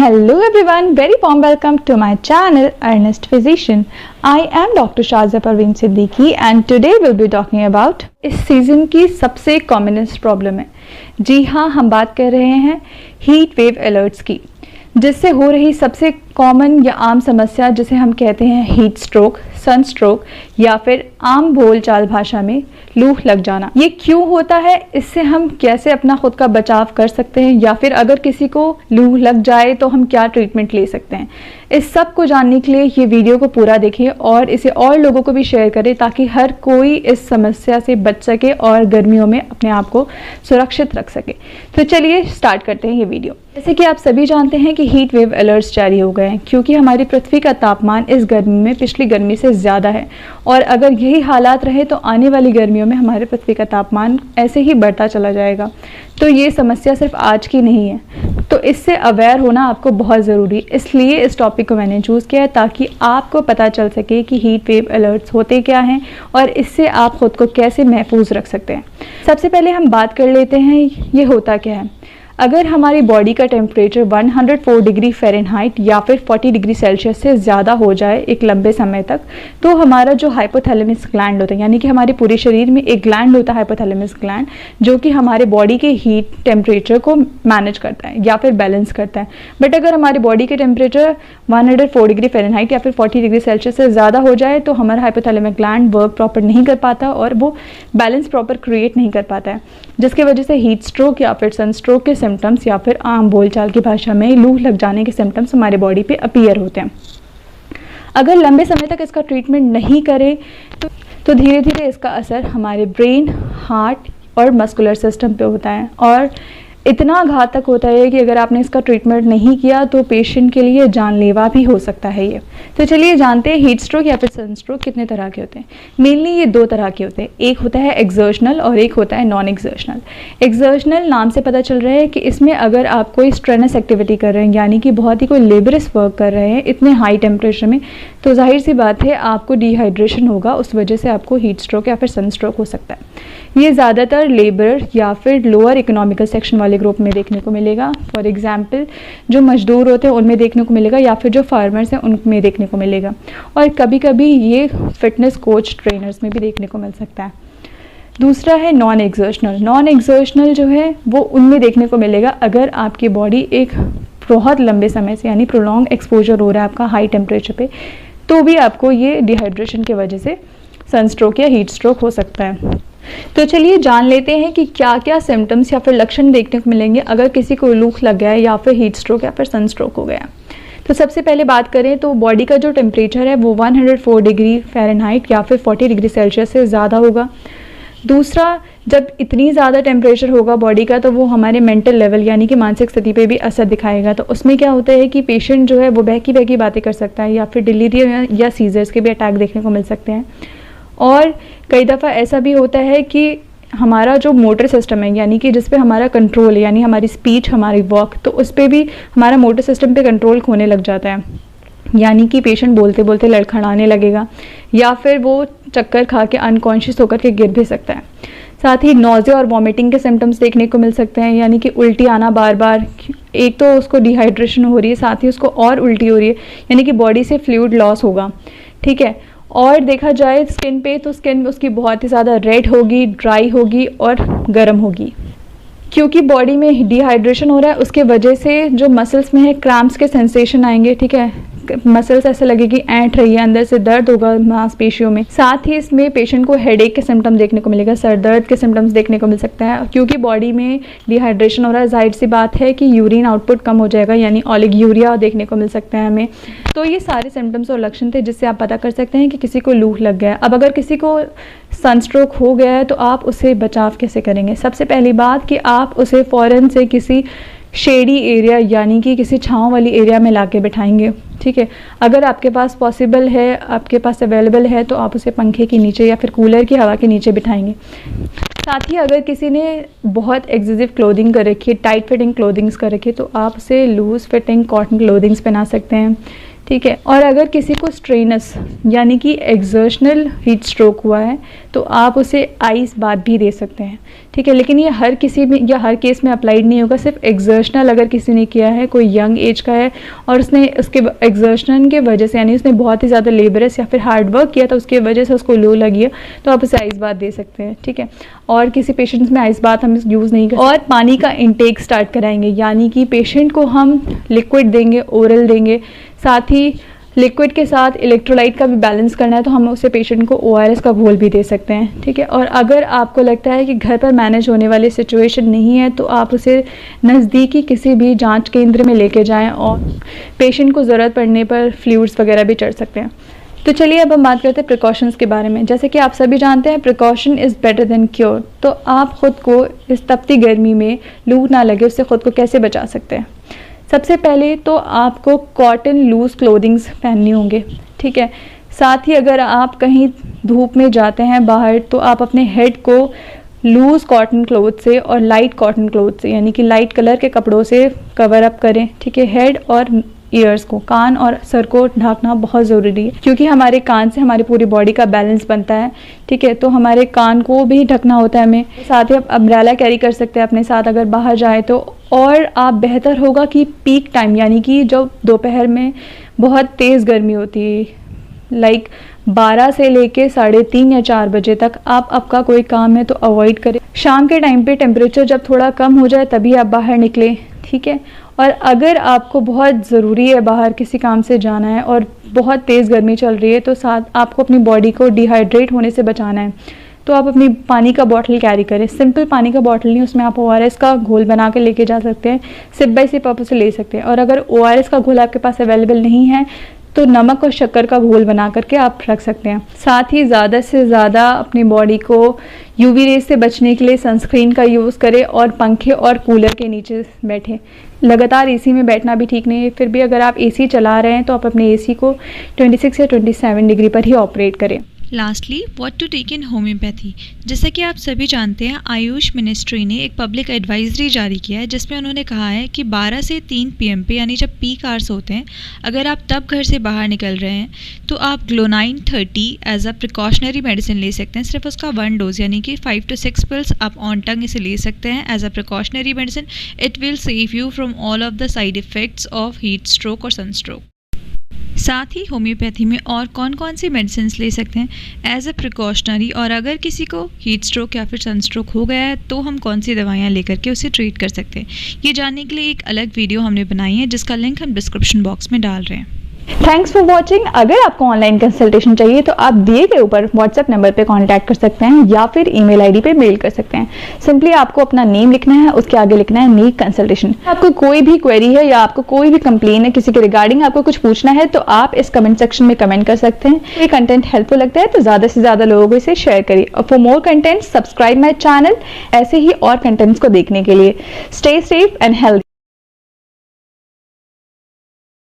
Hello everyone, very warm welcome to my channel Earnest Physician. I am Dr. Shazia Parveen Siddiqui and today we'll be talking about इस season की सबसे commonest problem है। जी हाँ, हम बात कर रहे हैं हीट वेव अलर्ट्स की, जिससे हो रही सबसे कॉमन या आम समस्या जिसे हम कहते हैं हीट स्ट्रोक, सन स्ट्रोक या फिर आम बोलचाल भाषा में लू लग जाना। ये क्यों होता है, इससे हम कैसे अपना खुद का बचाव कर सकते हैं, या फिर अगर किसी को लू लग जाए तो हम क्या ट्रीटमेंट ले सकते हैं। इस सब को जानने के लिए ये वीडियो को पूरा देखिए और इसे और लोगों को भी शेयर करें ताकि हर कोई इस समस्या से बच सके और गर्मियों में अपने आप को सुरक्षित रख सके। तो चलिए स्टार्ट करते हैं ये वीडियो। जैसे कि आप सभी जानते हैं कि हीट वेव अलर्ट्स जारी हो गए हैं क्योंकि हमारी पृथ्वी का तापमान इस गर्मी में पिछली गर्मी से ज़्यादा है और अगर यही हालात रहे तो आने वाली गर्मियों में हमारे पृथ्वी का तापमान ऐसे ही बढ़ता चला जाएगा। तो ये समस्या सिर्फ आज की नहीं है, तो इससे अवेयर होना आपको बहुत ज़रूरी है। इसलिए इस टॉपिक को मैंने चूज़ किया है ताकि आपको पता चल सके कि हीट वेव अलर्ट्स होते क्या हैं और इससे आप ख़ुद को कैसे महफूज रख सकते हैं। सबसे पहले हम बात कर लेते हैं ये होता क्या है। अगर हमारी बॉडी का टेम्परेचर 104 डिग्री फ़ारेनहाइट या फिर 40 डिग्री सेल्सियस से ज़्यादा हो जाए एक लंबे समय तक, तो हमारा जो हाइपोथैलेमस ग्लैंड होता है, यानी कि हमारे पूरे शरीर में एक ग्लैंड होता है हाइपोथैलेमस ग्लैंड, जो कि हमारे बॉडी के हीट टेम्परेचर को मैनेज करता है या फिर बैलेंस करता है। बट अगर हमारी बॉडी के टेम्परेचर 104 डिग्री फ़ारेनहाइट या फिर 40 डिग्री सेल्सियस से ज़्यादा हो जाए तो हमारा हाइपोथैलेमस ग्लैंड वर्क प्रॉपर नहीं कर पाता और वो बैलेंस प्रॉपर क्रिएट नहीं कर पाता है, जिसकी वजह से हीट स्ट्रोक या फिर सन स्ट्रोक के सिम्टम्स या फिर आम बोलचाल की भाषा में लू लग जाने के सिम्टम्स हमारे बॉडी पे अपीयर होते हैं। अगर लंबे समय तक इसका ट्रीटमेंट नहीं करें तो धीरे धीरे इसका असर हमारे ब्रेन, हार्ट और मस्कुलर सिस्टम पे होता है और इतना घातक होता है कि अगर आपने इसका ट्रीटमेंट नहीं किया तो पेशेंट के लिए जानलेवा भी हो सकता है ये। तो चलिए जानते हैं हीट स्ट्रोक या फिर सन स्ट्रोक कितने तरह के होते हैं। मेनली ये दो तरह के होते हैं, एक होता है एक्सर्शनल और एक होता है नॉन एक्सर्शनल। एक्सर्शनल नाम से पता चल रहा है कि इसमें अगर आप कोई स्ट्रेनस एक्टिविटी कर रहे हैं, यानी कि बहुत ही कोई लेबरस वर्क कर रहे हैं इतने हाई टेम्परेचर में, तो जाहिर सी बात है आपको डिहाइड्रेशन होगा, उस वजह से आपको हीट स्ट्रोक या फिर सन स्ट्रोक हो सकता है। ये ज़्यादातर लेबर या फिर लोअर इकोनॉमिकल सेक्शन वाले ग्रुप में देखने को मिलेगा। फॉर एग्जांपल जो मजदूर होते हैं उनमें देखने को मिलेगा या फिर जो फार्मर्स हैं उनमें देखने को मिलेगा, और कभी कभी ये फिटनेस कोच ट्रेनर्स में भी देखने को मिल सकता है। दूसरा है नॉन एक्सर्शनल। नॉन एक्सर्शनल जो है वो उनमें देखने को मिलेगा अगर आपकी बॉडी एक बहुत लंबे समय से यानी प्रोलॉन्ग एक्सपोजर हो रहा है आपका हाई टेम्परेचर पे, तो भी आपको ये डिहाइड्रेशन की वजह से सन स्ट्रोक या हीट स्ट्रोक हो सकता है। तो चलिए जान लेते हैं कि क्या क्या सिम्टम्स या फिर लक्षण देखने को मिलेंगे अगर किसी को लू लग गया है या फिर हीट स्ट्रोक या फिर सन स्ट्रोक हो गया। तो सबसे पहले बात करें तो बॉडी का जो टेम्परेचर है वो 104 डिग्री फ़ारेनहाइट या फिर 40 डिग्री सेल्सियस से ज़्यादा होगा। दूसरा, जब इतनी ज़्यादा टेम्परेचर होगा बॉडी का तो वो हमारे मेंटल लेवल यानी कि मानसिक स्थिति पे भी असर दिखाएगा। तो उसमें क्या होता है कि पेशेंट जो है वो बहकी बहकी बातें कर सकता है या फिर डिलीरियम या सीजर्स के भी अटैक देखने को मिल सकते हैं। और कई दफ़ा ऐसा भी होता है कि हमारा जो मोटर सिस्टम है यानी कि जिस पे हमारा कंट्रोल है, यानी हमारी स्पीच, हमारी वॉक, तो उस पर भी हमारा मोटर सिस्टम पे कंट्रोल खोने लग जाता है, यानी कि पेशेंट बोलते बोलते लड़खड़ाने लगेगा या फिर वो चक्कर खा के अनकॉन्शियस होकर के गिर भी सकता है। साथ ही नोज़िया और वॉमिटिंग के सिम्टम्स देखने को मिल सकते हैं, यानी कि उल्टी आना बार बार। एक तो उसको डिहाइड्रेशन हो रही है, साथ ही उसको और उल्टी हो रही है, यानी कि बॉडी से फ्लूइड लॉस होगा। ठीक है, और देखा जाए स्किन पे तो स्किन उसकी बहुत ही ज़्यादा रेड होगी, ड्राई होगी और गर्म होगी, क्योंकि बॉडी में डिहाइड्रेशन हो रहा है। उसके वजह से जो मसल्स में है क्रैम्प्स के सेंसेशन आएंगे। ठीक है, मसल्स ऐसे लगेगी ऐंठ रही है, अंदर से दर्द होगा मांसपेशियों में। साथ ही इसमें पेशेंट को हेडेक के सिम्टम देखने को मिलेगा, सर दर्द के सिम्टम्स देखने को मिल सकता है, क्योंकि बॉडी में डिहाइड्रेशन हो रहा है। जाहिर सी बात है कि यूरिन आउटपुट कम हो जाएगा, यानी ओलिगोयूरिया देखने को मिल सकता है हमें। तो ये सारे सिम्टम्स और लक्षण थे जिससे आप पता कर सकते हैं कि किसी को लू लग गया है। अब अगर किसी को सनस्ट्रोक हो गया है तो आप उसे बचाव कैसे करेंगे। सबसे पहली बात कि आप उसे फ़ौरन से किसी शेडी एरिया यानी कि किसी छाँव वाली एरिया में ला के बिठाएंगे। ठीक है, अगर आपके पास पॉसिबल है, आपके पास अवेलेबल है, तो आप उसे पंखे के नीचे या फिर कूलर की हवा के नीचे बिठाएंगे। साथ ही अगर किसी ने बहुत एक्सेसिव क्लोथिंग कर रखी है, टाइट फिटिंग क्लोथिंग्स कर रखी है, तो आप उसे लूज़ फिटिंग कॉटन क्लोथिंग्स पहना सकते हैं। ठीक है। और अगर किसी को स्ट्रेनस यानी कि एक्सर्शनल हीट स्ट्रोक हुआ है तो आप उसे आइस बाथ भी दे सकते हैं, ठीक है। लेकिन ये हर किसी में या हर केस में अप्लाइड नहीं होगा। सिर्फ एक्सर्शनल अगर किसी ने किया है, कोई यंग एज का है और उसने उसके एक्सर्शन के वजह से यानी उसने बहुत ही ज़्यादा लेबरस या फिर हार्ड वर्क किया तो उसकी वजह से उसको लो लगी है तो आप उसे आइस बाथ दे सकते हैं, ठीक है। और किसी पेशेंट्स में आइस बाथ हम यूज़ नहीं करेंगे। और पानी का इंटेक स्टार्ट कराएंगे, यानी कि पेशेंट को हम लिक्विड देंगे, ओरल देंगे, साथ ही लिक्विड के साथ इलेक्ट्रोलाइट का भी बैलेंस करना है तो हम उसे पेशेंट को ORS का घोल भी दे सकते हैं, ठीक है। और अगर आपको लगता है कि घर पर मैनेज होने वाली सिचुएशन नहीं है तो आप उसे नज़दीकी किसी भी जांच केंद्र में लेके जाएं और पेशेंट को ज़रूरत पड़ने पर फ्लूइड्स वगैरह भी चढ़ सकते हैं। तो चलिए अब हम बात करते हैं प्रिकॉशंस के बारे में। जैसे कि आप सभी जानते हैं precaution is better than cure. तो आप ख़ुद को इस तपती गर्मी में लू ना लगे उससे ख़ुद को कैसे बचा सकते हैं। सबसे पहले तो आपको कॉटन लूज़ क्लोथिंग्स पहननी होंगे, ठीक है। साथ ही अगर आप कहीं धूप में जाते हैं बाहर तो आप अपने हेड को लूज़ कॉटन क्लोथ से और लाइट कॉटन क्लोथ से यानी कि लाइट कलर के कपड़ों से कवर अप करें, ठीक है। हेड और ईयर्स को, कान और सर को ढकना बहुत ज़रूरी है क्योंकि हमारे कान से हमारी पूरी बॉडी का बैलेंस बनता है, ठीक है। तो हमारे कान को भी ढकना होता है हमें। साथ ही आप अम्ब्रेला कैरी कर सकते हैं अपने साथ अगर बाहर जाए तो। और आप बेहतर होगा कि पीक टाइम यानी कि जब दोपहर में बहुत तेज़ गर्मी होती है, लाइक 12 से लेके 3:30 या 4 बजे तक आप आपका कोई काम है तो अवॉइड करें। शाम के टाइम पे टेम्परेचर जब थोड़ा कम हो जाए तभी आप बाहर निकलें, ठीक है। और अगर आपको बहुत ज़रूरी है बाहर किसी काम से जाना है और बहुत तेज़ गर्मी चल रही है तो साथ आपको अपनी बॉडी को डिहाइड्रेट होने से बचाना है तो आप अपनी पानी का बॉटल कैरी करें। सिंपल पानी का बॉटल नहीं, उसमें आप ORS का घोल बना के लेके जा सकते हैं, सिप बाय सिप आप उसे ले सकते हैं। और अगर ORS का घोल आपके पास अवेलेबल नहीं है तो नमक और शक्कर का घोल बना करके आप रख सकते हैं। साथ ही ज़्यादा से ज़्यादा अपनी बॉडी को UV रेज से बचने के लिए सनस्क्रीन का यूज़ करें और पंखे और कूलर के नीचे बैठें। लगातार AC में बैठना भी ठीक नहीं है, फिर भी अगर आप AC चला रहे हैं तो आप अपने AC को 26 या 27 डिग्री पर ही ऑपरेट करें। Lastly what to take in homeopathy. जैसा कि आप सभी जानते हैं आयुष मिनिस्ट्री ने एक पब्लिक एडवाइजरी जारी किया है जिसमें उन्होंने कहा है कि 12 से 3 PM पे यानी जब पीक आवर्स होते हैं अगर आप तब घर से बाहर निकल रहे हैं तो आप glonoine 30 as a precautionary medicine ले सकते हैं। सिर्फ उसका 1 डोज यानी कि 5 to 6 पिल्स आप ऑन टंग इसे ले सकते हैं as a precautionary medicine. It will save you from all of the side effects of heat stroke और सनस्ट्रोक। साथ ही होम्योपैथी में और कौन कौन सी मेडिसिन ले सकते हैं एज अ प्रिकॉशनरी, और अगर किसी को हीट स्ट्रोक या फिर सनस्ट्रोक हो गया है तो हम कौन सी दवाइयाँ लेकर के उसे ट्रीट कर सकते हैं, ये जानने के लिए एक अलग वीडियो हमने बनाई है जिसका लिंक हम डिस्क्रिप्शन बॉक्स में डाल रहे हैं। Thanks for watching. अगर आपको ऑनलाइन कंसल्टेशन चाहिए तो आप दिए गए ऊपर व्हाट्सएप नंबर पे कांटेक्ट कर सकते हैं या फिर ईमेल आईडी पे मेल कर सकते हैं। सिंपली आपको अपना नेम लिखना है, उसके आगे लिखना है नीड कंसल्टेशन। आपको कोई भी क्वेरी है या आपको कोई भी कंप्लेन है किसी के रिगार्डिंग आपको कुछ पूछना है तो आप इस कमेंट सेक्शन में कमेंट कर सकते हैं। ये कंटेंट हेल्पफुल लगता है तो ज़्यादा से ज़्यादा लोगों को इसे शेयर करिए। और for more content subscribe my channel ऐसे ही और कंटेंट्स को देखने के लिए। Stay safe and healthy.